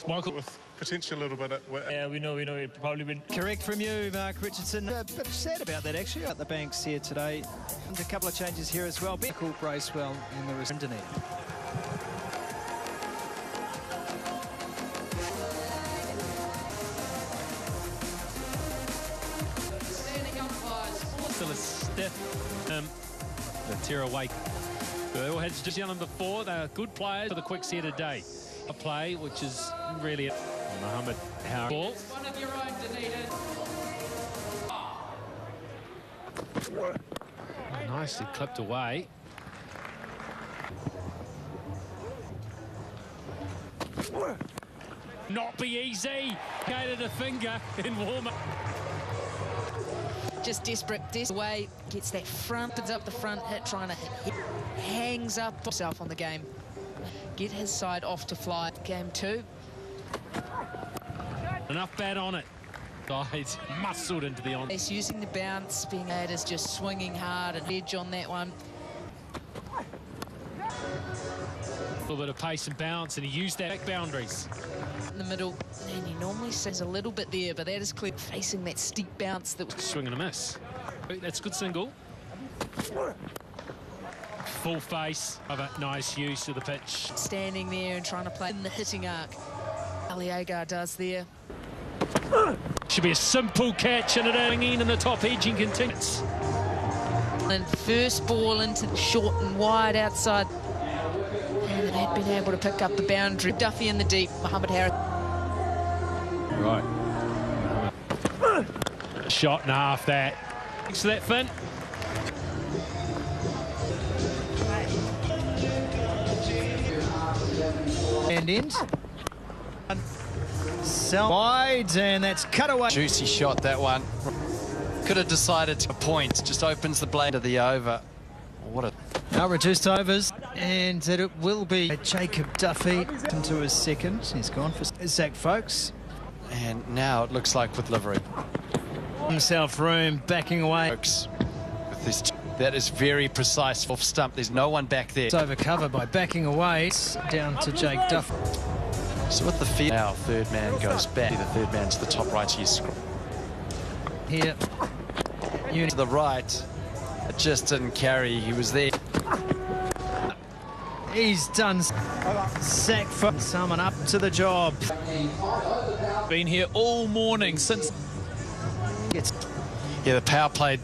Michael with potential a little bit. Yeah, we know it probably been correct from you, Mark Richardson. A bit sad about that actually at the Banks here today. And a couple of changes here as well. Michael Bracewell in the internet. Still a stiff. The tear away. They all had Newzealand before. They are good players for the quick set today. A play which is really Mohammed Howard. One of your own, Dunedin. Nicely clipped away. Not be easy. Gated a finger in warm-up. Just desperate away, gets that front, puts up the front hit, trying to hit, hangs up himself on the game. Get his side off to fly. Game 2. Enough bat on it. Guys, muscled into the on. He's using the bounce, being at is just swinging hard and edge on that one. A little bit of pace and bounce, and he used that back boundaries. In the middle, and he normally says a little bit there, but that is clear, facing that steep bounce. That swing and a miss. That's a good single. Full face of a nice use of the pitch. Standing there and trying to play in the hitting arc. Aliaga does there. Should be a simple catch, and it hanging in the top edge and continues. And first ball into the short and wide outside. And they'd been able to pick up the boundary. Duffy in the deep, Mohammed Harris. Right. Shot and a half that. Thanks for that, Finn. And ends. Sell wide, and that's cut away. Juicy shot, that one. Could have decided to point. Just opens the blade of the over. What a... Now reduced overs, and it will be Jacob Duffy into his second. He's gone for Zach Folks. And now it looks like with livery. Himself room, backing away. Folks, with this, that is very precise off stump. There's no one back there. It's over cover by backing away. It's down to Jake Duffy. So with the field, now third man goes back. The third man to the top right here. To the right. It just didn't carry. He was there. He's done. Sack for someone up to the job. Been here all morning since. Yeah, the power play.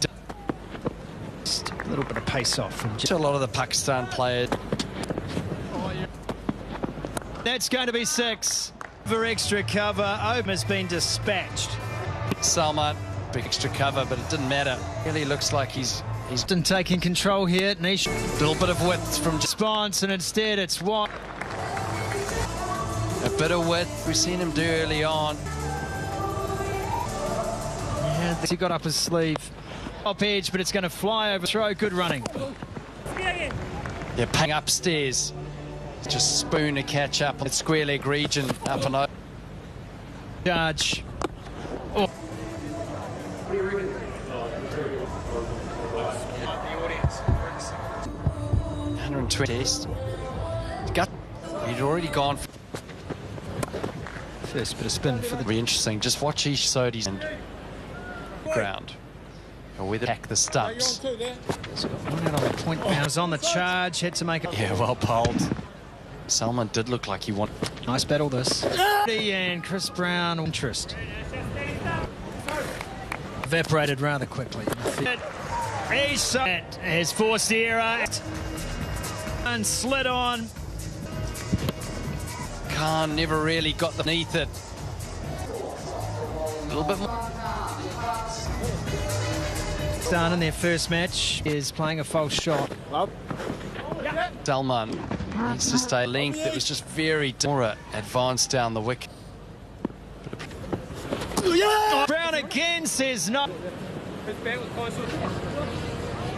Just a little bit of pace off from a lot of the Pakistan players. That's going to be 6 for extra cover. Open has been dispatched. Salman, big extra cover, but it didn't matter. Really looks like he's been taking control here. Nish. A little bit of width from response, and instead it's wide. A bit of width we've seen him do early on. Yeah, he got up his sleeve. Top edge, but it's going to fly over. Throw, good running. Yeah, paying upstairs. Just spoon to catch up on the square leg region up and over. Charge. Oh. 120 test. He'd already gone. First bit of spin for the. Very interesting. Just watch each Sodi's ground. Or whether back the stumps. He's got one out on the point bounce on the charge. Had to make it. Yeah, well bowled. Salman did look like he wanted. Nice battle this. And Chris Brown interest. Evaporated rather quickly. Has forced the error. And slid on. Khan never really got beneath it. A little bit more. Done in their first match is playing a false shot. Salman needs to stay length. It was just very more advanced down the wicket. Brown again says no.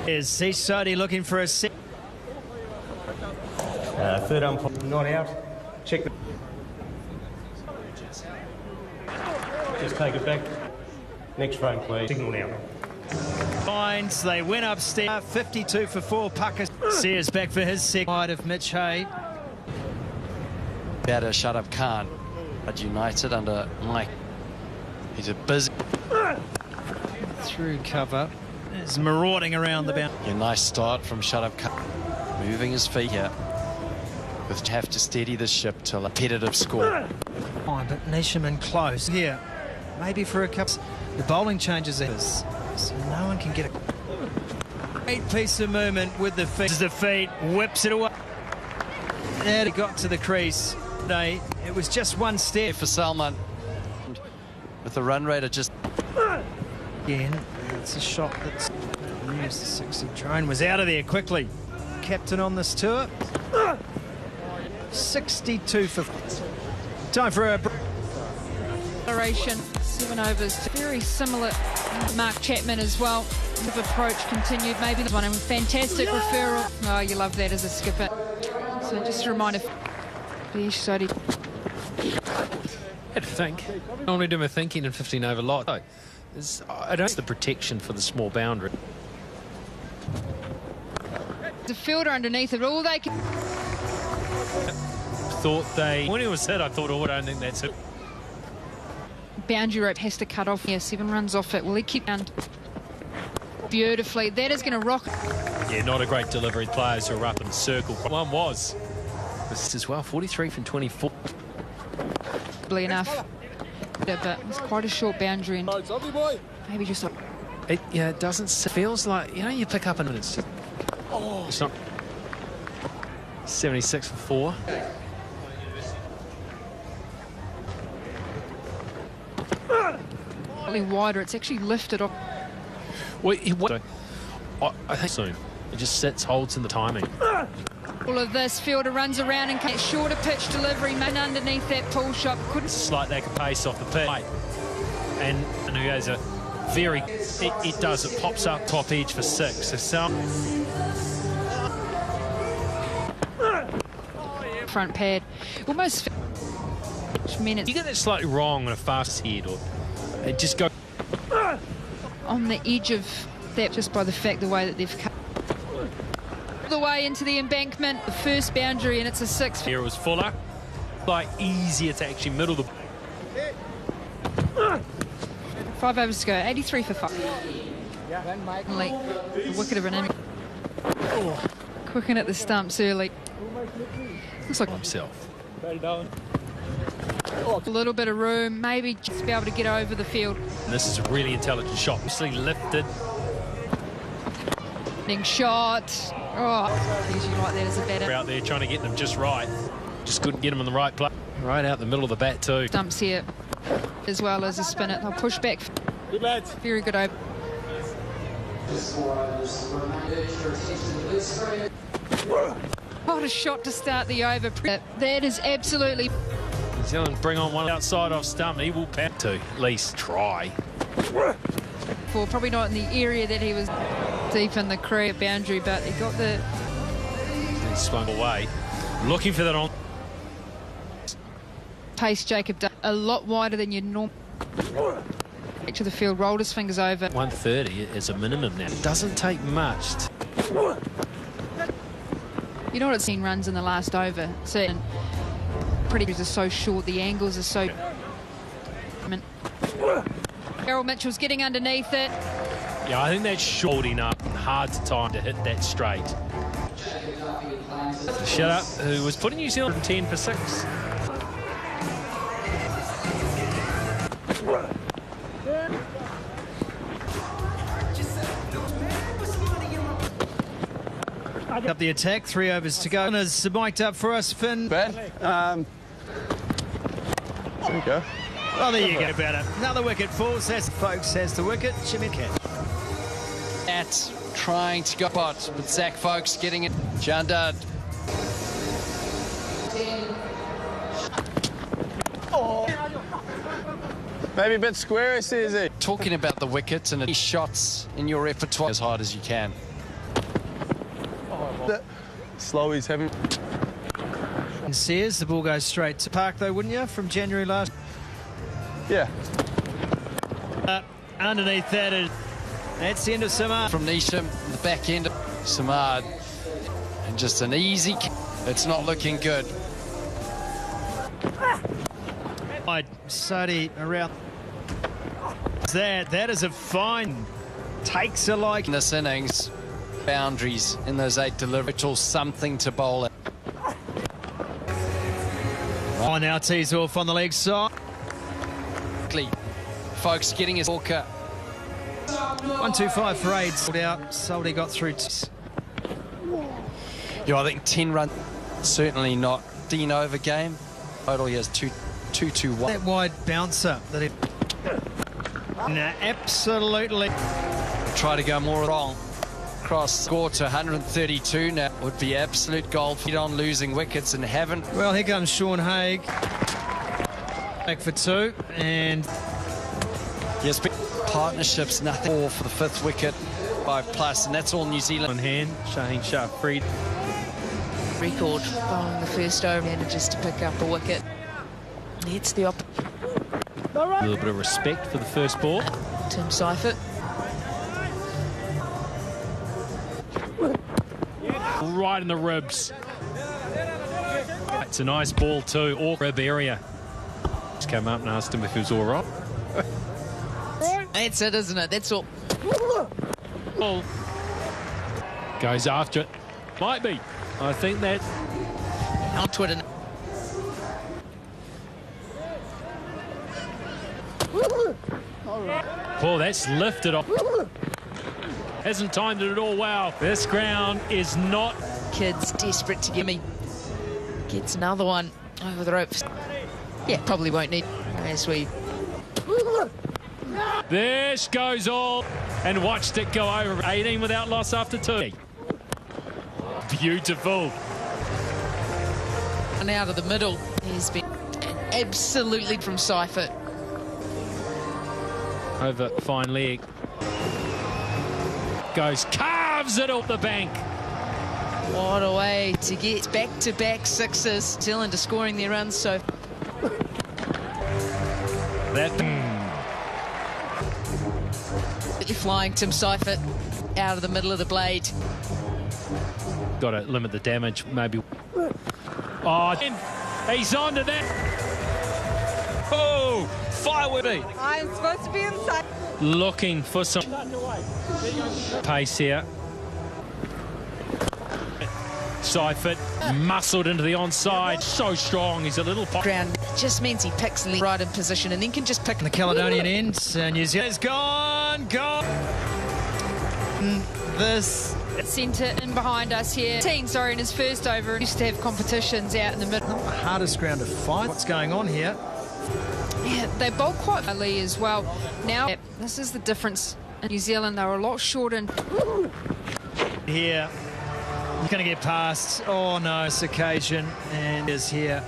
Is Sodi looking for a set? Third umpire not out. Check the. Just take it back. Next frame, please. Signal now. Finds they went upstairs. 52 for 4. Pucker Sears back for his second wide of Mitch Hay. Batter shut up Khan. But United under Mike. He's a busy. Through cover. It's marauding around the boundary. A nice start from Shut Up Khan. Moving his feet here. With have to steady the ship to a competitive score. Oh, but Newzealand close here. Maybe for a couple. The bowling changes is so no one can get a great piece of movement with the feet. The feet whips it away. And he got to the crease. It was just one step For Salman. With the run rate of just. Again, it's a shot that's used. The 60 drone was out of there quickly. Captain on this tour. 62 for. Time for a. Acceleration, 7 overs, very similar. Mark Chapman as well. The approach continued, maybe this one. A fantastic referral. Oh, you love that as a skipper. So just a reminder. Had to think. Normally do my thinking in 15 over lot. I don't the protection for the small boundary. The fielder underneath it, all they can. When it was hit, I thought, oh, I don't think that's it. Boundary rope has to cut off. Yeah, 7 runs off it. Will he keep down? Beautifully. That is going to rock. Yeah, not a great delivery. Players who are up in the circle. One was. This as well, 43 from 24. Enough. Yeah, but it's quite a short boundary. And maybe just like. It doesn't. Feels like, you pick up and it's just. Oh. It's not. 76 for 4. Slightly wider. It's actually lifted off. I think soon. It just sits, holds in the timing. All of this, fielder runs around and that shorter pitch delivery, man underneath that pull shot. Couldn't. Slight lack of pace off the pitch. And who has a very. It does. It pops up top edge for 6. So some. Front pad. Almost. Minutes. You get that slightly wrong on a fast head, or it just go on the edge of that just by the fact the way that they've cut the way into the embankment, the first boundary, and it's a 6. Here it was fuller, like easier to actually middle the. 5 overs to go, 83 for 5. The wicket of an inning. Quicken at the stumps early. Looks like himself. A little bit of room, maybe just be able to get over the field. And this is a really intelligent shot. Obviously lifted. Shot. Oh, usually like that as a batter. Out there trying to get them just right. Just couldn't get them in the right place. Right out the middle of the bat too. Stumps here, as well as a spinner. They'll push back. Good lads. Very good over. What a shot to start the over. That is absolutely. New Zealand bring on one outside off stump. He will pat to at least try. Probably not in the area that he was deep in the career boundary, but he got the. He swung away, looking for that on. Pace Jacob a lot wider than you'd normally. Back to the field, rolled his fingers over. 130 is a minimum now. It doesn't take much. You know what it's seen runs in the last over. So pretty are so short, the angles are so. Errol Mitchell's getting underneath it. Yeah, I think that's short enough. Hard to time to hit that straight. Shut up, who was putting New Zealand 10 for 6. Up the attack, 3 overs to go. Is mic'd up for us, Finn. Ben, there you go. Oh, there you go, about it. Another wicket falls. That's Folks has the wicket. Jimmy Cat. At trying to go pot, but Zach Folks getting it. Jandad. Oh. Maybe a bit square, says he. Talking about the wickets and shots in your repertoire as hard as you can. Slow, he's having. And Sears, the ball goes straight to Park, though, wouldn't you, from January last? Yeah. Underneath that is. That's the end of Samad. From Nisham, the back end of Samad. And just an easy. It's not looking good. Sadi around. That is a fine. Takes a like. In this innings, boundaries in those 8 deliveries, something to bowl at. Oh, now tees off on the leg side. Folks getting his walker. 1-2-5 for 8. Sold out. Soldy got through. Yeah, I think 10 runs. Certainly not 10 over game. Total he has 2-2-1. That wide bouncer that he. No, absolutely. Try to go more wrong. Cross score to 132 now would be absolute gold. Feed on losing wickets and haven't. Well, here comes Sean Haig. Back for 2 and. Yes, partnerships, nothing more for the 5th wicket, 5+, and that's all New Zealand. On hand, Shaheen Shah freed. Record following the first over, manages to pick up a wicket. Hits the up. A little bit of respect for the first ball. Tim Seifert. Right in the ribs. It's a nice ball too, or rib area. Just came up and asked him if he was all right. That's it, isn't it? That's all. Ball. Goes after it. Might be. I think that. On Twitter. Oh, that's lifted off. Hasn't timed it at all. Wow. This ground is not. Kids desperate to give me. Gets another one over the ropes. Yeah, probably won't need as we. This goes all. And watched it go over. 18 without loss after 2. Beautiful. And out of the middle, he's been absolutely from Seifert. Over fine leg. Goes, carves it off the bank. What a way to get back-to-back sixes. New Zealand are scoring their runs, so. That. Flying Tim Seifert out of the middle of the blade. Got to limit the damage, maybe. Oh, he's on to that. Oh, fire with me. I'm supposed to be inside. Looking for some pace here. Seifert muscled into the onside. So strong. He's a little ground. Just means he picks the right in position and then can just pick the Caledonian end. New Zealand's gone. This Centre in behind us here. Sorry, in his first over. Used to have competitions out in the middle. the hardest ground to fight. What's going on here? Yeah, they bowl quite early as well. Now, this is the difference. In New Zealand, they were a lot shorter. Here, he's going to get past. Oh no, this occasion, and is here.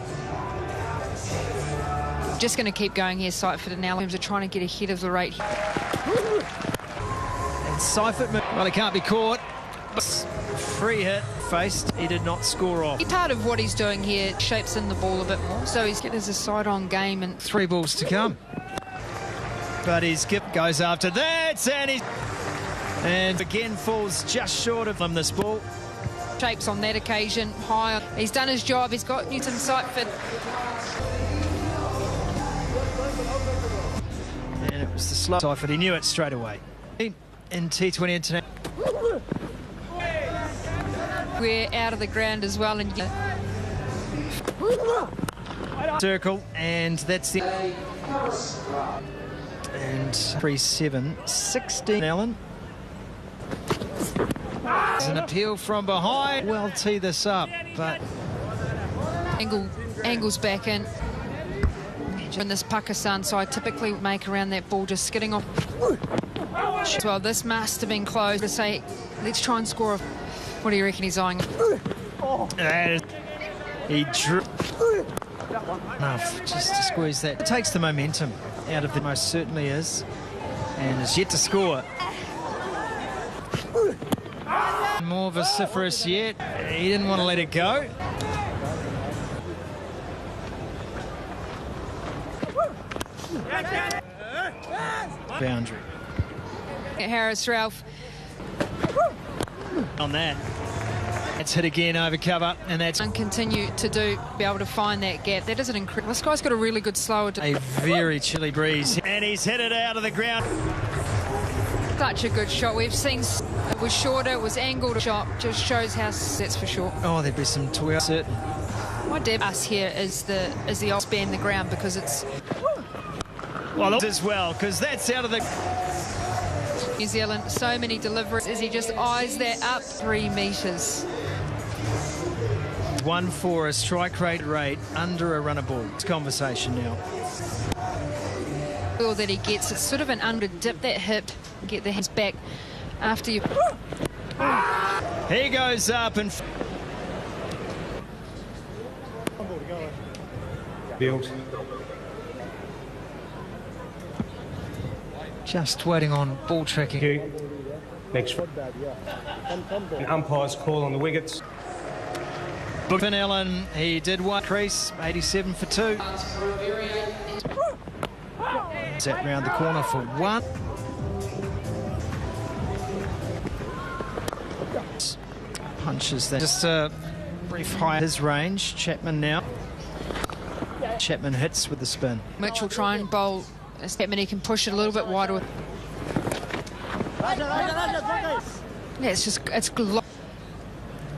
Just going to keep going here, Seifert, now in terms of trying to get ahead of the rate. And Seifert, well, he can't be caught. Free hit, faced. He did not score off. Part of what he's doing here shapes in the ball a bit more, so he's getting his side on game and 3 balls to come. But his skip goes after that, and again falls just short of him. This ball. Shapes on that occasion high. He's done his job. He's got Newton Seifert. And it was the slow Seifert. He knew it straight away. In T20 International. We're out of the ground as well. And circle, and that's the. And 3-7, 16. Allen. There's an appeal from behind. Well, tee this up, but angles back in. In this Pakistan side, typically make around that ball just skidding off. Well, this must have been close to say, let's try and score. What do you reckon he's eyeing? He drew enough just to squeeze that. It takes the momentum out of the most certainly is, and is yet to score. More vociferous yet. He didn't want to let it go. Boundary. Harris Ralph. On that. Gets hit again over cover, and that's and continue to be able to find that gap. That is an incredible. This guy's got a really good slower. a very chilly breeze, and he's hit it out of the ground. Such a good shot. We've seen it was shorter, it was angled shot. Just shows how that's for sure. Oh, there'd be some 12 certain. My deb us here is the old span the ground because it's Well, as well, because that's out of the New Zealand. So many deliveries as he just eyes that up 3 metres. 1 for a strike rate under a runner ball. It's conversation now. All that he gets, it's sort of an under dip that hip, get the hands back after you. He goes up and Build. just waiting on ball tracking. Next. An umpire's call on the wickets. Finn Allen, he did one crease, 87 for 2. Set round the corner for 1. Punches that. Just a brief high his range. Chapman now. Chapman hits with the spin. Mitchell try and bowl. Chapman, he can push it a little bit wider. Yeah, it's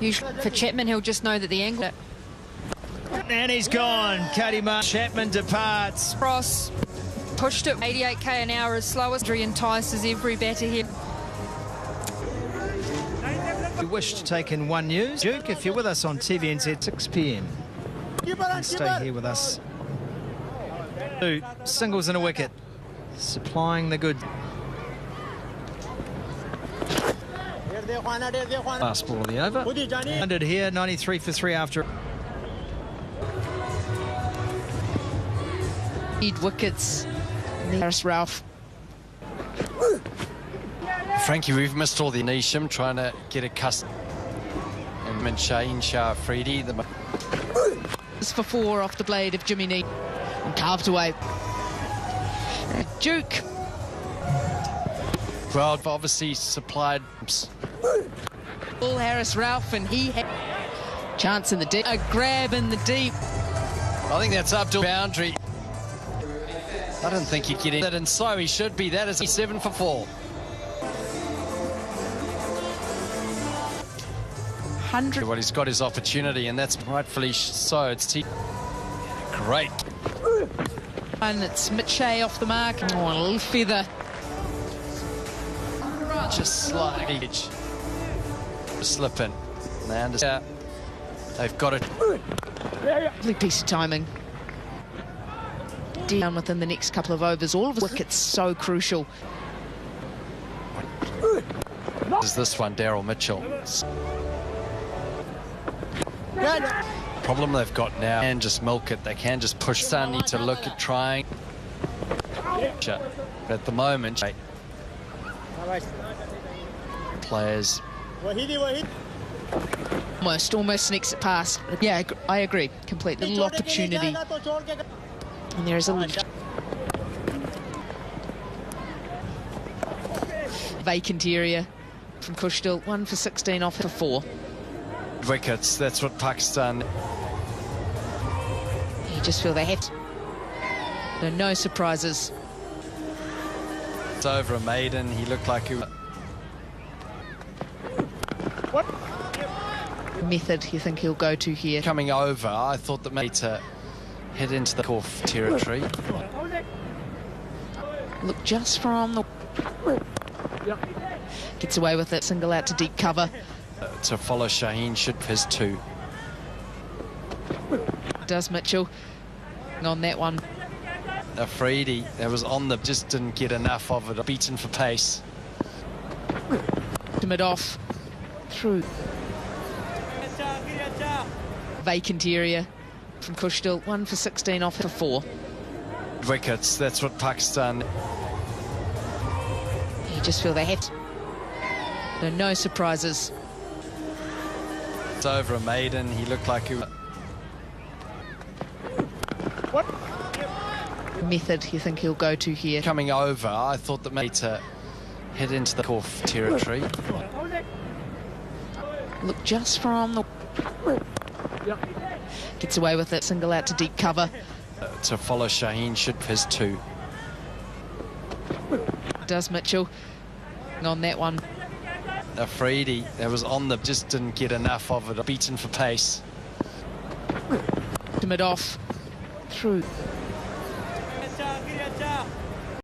usually for Chapman, he'll just know that the angle. And he's gone. Cody Marsh. Chapman departs. Cross. Pushed it 88k an hour as slowest. Entices every batter here. We wish to take in one news. Duke, if you're with us on TVNZ 6 p.m. and stay here with us. 2 singles and a wicket. Supplying the goods. Last ball of the over. Ended here, 93 for 3 after. Need wickets. There's Ralph. Frankie, we've missed all the Nisham trying to get a custom. And Shaheen Shah Afridi. It's for 4 off the blade of Jimmy Nee. And carved away. Duke. Well, obviously supplied. Paul Harris Ralph, and he had chance in the deep. A grab in the deep. I think that's up to boundary. I don't think he'd get in that, and so he should be. That is 7 for 4. 100. Well, he's got his opportunity, and that's rightfully so. It's great. And it's Mitchell off the mark. Oh, a little feather. Just slightly slipping. They understand. They've got it. Lovely piece of timing. Down within the next couple of overs. All of the wickets so crucial. Is this one, Daryl Mitchell? Problem they've got now, and just milk it. They can just push. Sun need to look at trying. But at the moment, players. Almost sneaks it past. Yeah, I agree. Complete little opportunity. And there is a little vacant area from Kushdil. 1 for 16 off for 4. Wickets, that's what Pakistan. You just feel they have to. No surprises. It's over a maiden. He looked like he. What method you think he'll go to here? Coming over, I thought that maybe to head into the off territory. Look just from the. Gets away with it. Single out to deep cover. To follow Shaheen should his 2. Does Mitchell on that one. Afridi, that was on the, just didn't get enough of it. Beaten for pace. Mid off through vacant area from Kushdil. 1 for 16 off for 4. Wickets, that's what Pakistan. You just feel they have to. No surprises. It's over a maiden. He looked like he. What method you think he'll go to here? Coming over, I thought that maybe to head into the off territory. Look just from the... Gets away with it, single out to deep cover. To follow Shaheen should his 2. Does Mitchell on that one. Afridi, that was on the, just didn't get enough of it. Beaten for pace. Mid off through.